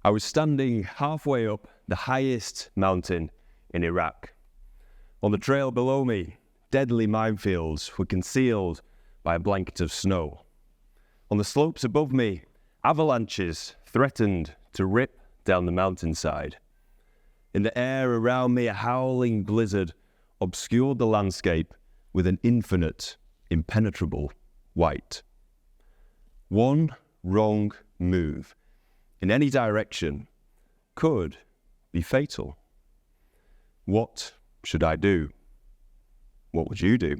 I was standing halfway up the highest mountain in Iraq. On the trail below me, deadly minefields were concealed by a blanket of snow. On the slopes above me, avalanches threatened to rip down the mountainside. In the air around me, a howling blizzard obscured the landscape with an infinite, impenetrable white. One wrong move in any direction could be fatal. What should I do? What would you do?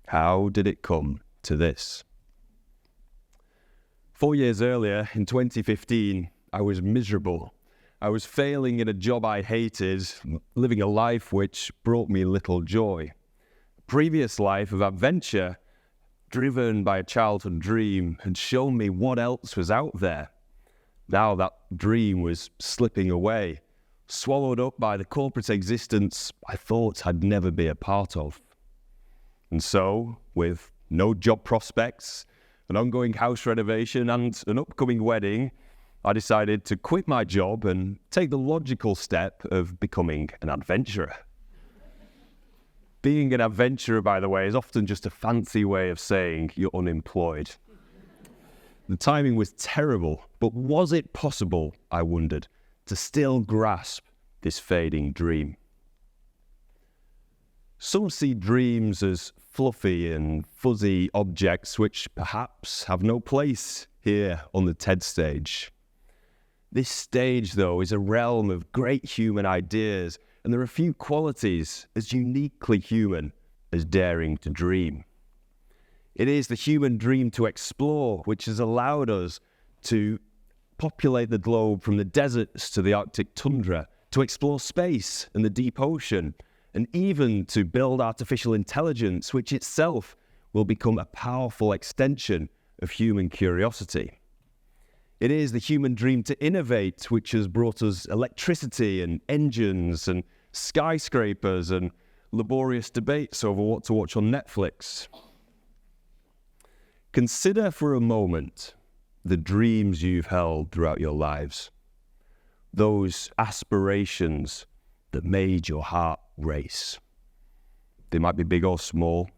How did it come to this? 4 years earlier, in 2015, I was miserable. I was failing in a job I hated, living a life which brought me little joy. A previous life of adventure, driven by a childhood dream, had shown me what else was out there. Now that dream was slipping away, swallowed up by the corporate existence I thought I'd never be a part of. And so, with no job prospects, an ongoing house renovation and an upcoming wedding, I decided to quit my job and take the logical step of becoming an adventurer. Being an adventurer, by the way, is often just a fancy way of saying you're unemployed. The timing was terrible, but was it possible, I wondered, to still grasp this fading dream? Some see dreams as fluffy and fuzzy objects which perhaps have no place here on the TED stage. This stage, though, is a realm of great human ideas, and there are few qualities as uniquely human as daring to dream. It is the human dream to explore which has allowed us to populate the globe from the deserts to the Arctic tundra, to explore space and the deep ocean, and even to build artificial intelligence, which itself will become a powerful extension of human curiosity. It is the human dream to innovate, which has brought us electricity and engines and skyscrapers and laborious debates over what to watch on Netflix. Consider for a moment the dreams you've held throughout your lives, those aspirations that made your heart race. They might be big or small,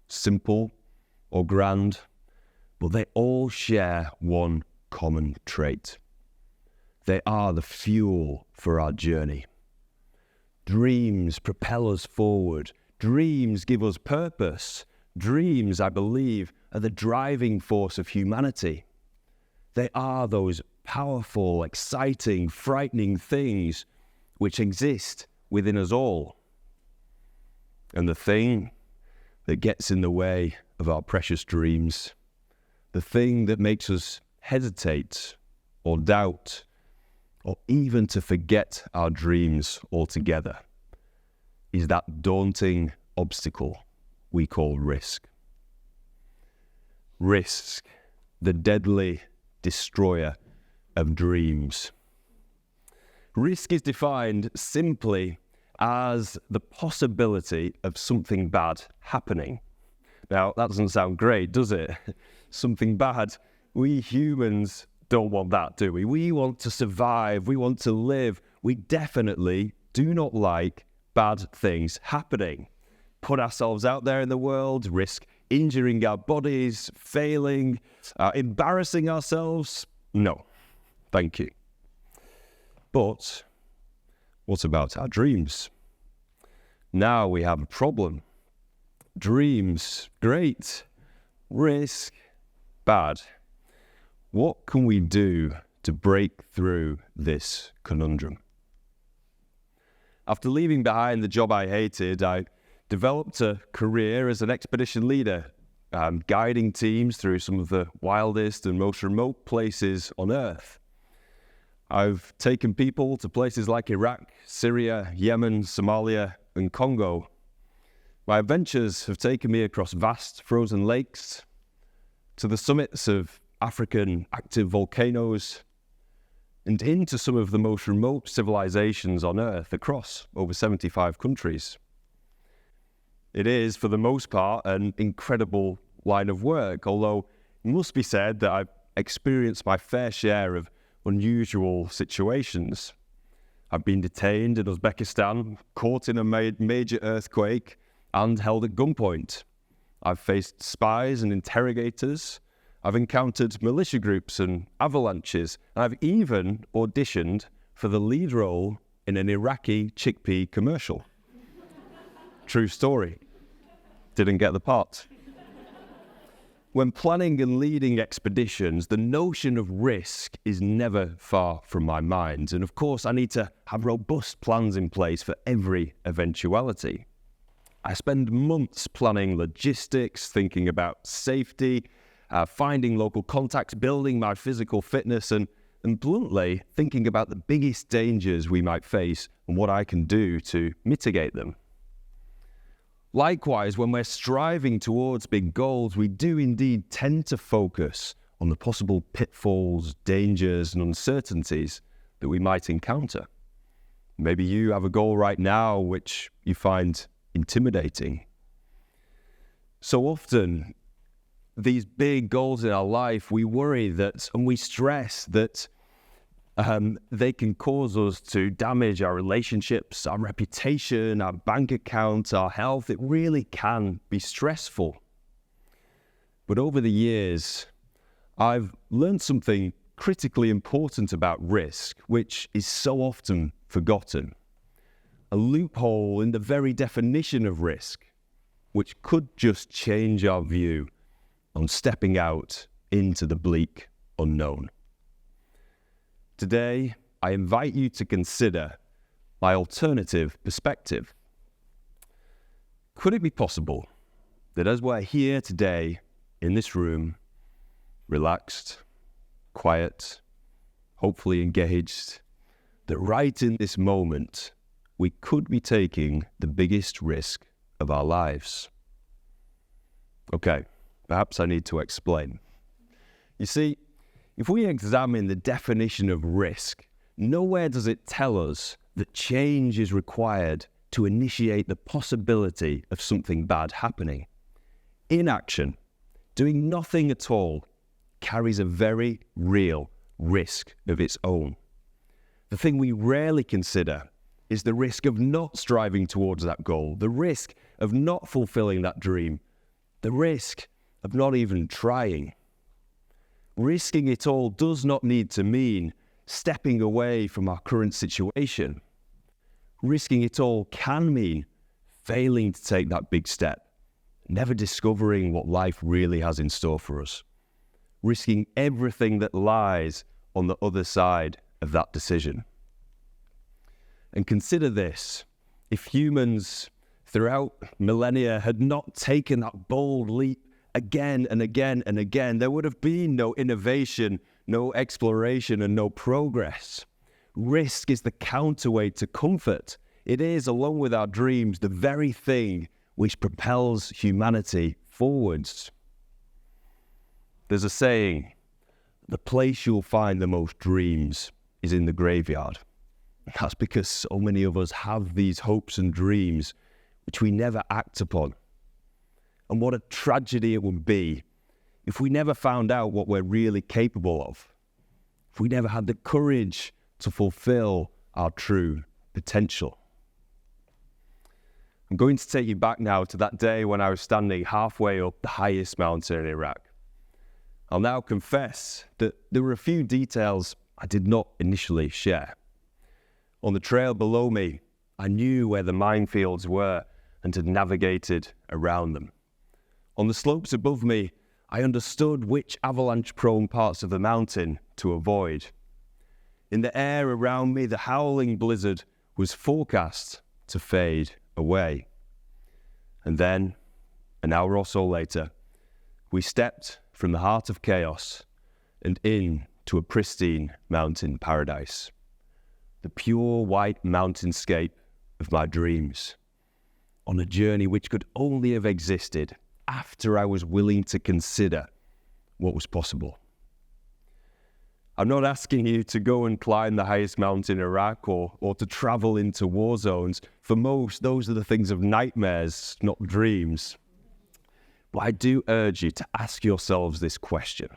simple or grand, but they all share one common trait. They are the fuel for our journey. Dreams propel us forward. Dreams give us purpose. Dreams, I believe, are the driving force of humanity. They are those powerful, exciting, frightening things which exist within us all. And the thing that gets in the way of our precious dreams, the thing that makes us hesitate or doubt or even to forget our dreams altogether, is that daunting obstacle we call risk. Risk, the deadly destroyer of dreams. Risk is defined simply as the possibility of something bad happening. Now, that doesn't sound great, does it? Something bad. We humans don't want that, do we? We want to survive. We want to live. We definitely do not like bad things happening. Put ourselves out there in the world, risk injuring our bodies, failing, embarrassing ourselves. No, thank you. But what about our dreams? Now we have a problem. Dreams, great. Risk, bad. What can we do to break through this conundrum? After leaving behind the job I hated, I developed a career as an expedition leader, guiding teams through some of the wildest and most remote places on Earth. I've taken people to places like Iraq, Syria, Yemen, Somalia, and Congo. My adventures have taken me across vast frozen lakes, to the summits of African active volcanoes, and into some of the most remote civilizations on Earth across over 75 countries. It is, for the most part, an incredible line of work, although it must be said that I've experienced my fair share of unusual situations. I've been detained in Uzbekistan, caught in a major earthquake, and held at gunpoint. I've faced spies and interrogators. I've encountered militia groups and avalanches. And I've even auditioned for the lead role in an Iraqi chickpea commercial. True story. Didn't get the part. When planning and leading expeditions, the notion of risk is never far from my mind. And of course, I need to have robust plans in place for every eventuality. I spend months planning logistics, thinking about safety, finding local contacts, building my physical fitness, and bluntly thinking about the biggest dangers we might face and what I can do to mitigate them. Likewise, when we're striving towards big goals, we do indeed tend to focus on the possible pitfalls, dangers, and uncertainties that we might encounter. Maybe you have a goal right now which you find intimidating. So often, these big goals in our life, we worry that, and we stress that they can cause us to damage our relationships, our reputation, our bank account, our health. It really can be stressful. But over the years, I've learned something critically important about risk, which is so often forgotten. A loophole in the very definition of risk, which could just change our view on stepping out into the bleak unknown. Today, I invite you to consider my alternative perspective. Could it be possible that as we're here today in this room, relaxed, quiet, hopefully engaged, that right in this moment, we could be taking the biggest risk of our lives? Okay, perhaps I need to explain. You see, if we examine the definition of risk, nowhere does it tell us that change is required to initiate the possibility of something bad happening. Inaction, doing nothing at all, carries a very real risk of its own. The thing we rarely consider is the risk of not striving towards that goal, the risk of not fulfilling that dream, the risk of not even trying. Risking it all does not need to mean stepping away from our current situation. Risking it all can mean failing to take that big step, never discovering what life really has in store for us, risking everything that lies on the other side of that decision. And consider this: if humans throughout millennia had not taken that bold leap again and again and again, there would have been no innovation, no exploration, and no progress. Risk is the counterweight to comfort. It is, along with our dreams, the very thing which propels humanity forwards. There's a saying, the place you'll find the most dreams is in the graveyard. That's because so many of us have these hopes and dreams which we never act upon. And what a tragedy it would be if we never found out what we're really capable of, if we never had the courage to fulfill our true potential. I'm going to take you back now to that day when I was standing halfway up the highest mountain in Iraq. I'll now confess that there were a few details I did not initially share. On the trail below me, I knew where the minefields were and had navigated around them. On the slopes above me, I understood which avalanche-prone parts of the mountain to avoid. In the air around me, the howling blizzard was forecast to fade away. And then, an hour or so later, we stepped from the heart of chaos and into a pristine mountain paradise. The pure white mountainscape of my dreams, on a journey which could only have existed after I was willing to consider what was possible. I'm not asking you to go and climb the highest mountain in Iraq or to travel into war zones. For most, those are the things of nightmares, not dreams. But I do urge you to ask yourselves this question.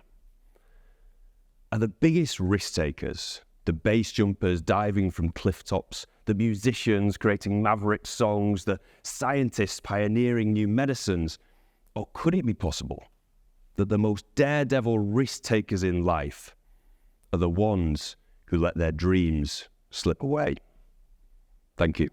Are the biggest risk takers, the base jumpers diving from cliff tops, the musicians creating maverick songs, the scientists pioneering new medicines? Or could it be possible that the most daredevil risk takers in life are the ones who let their dreams slip away? Thank you.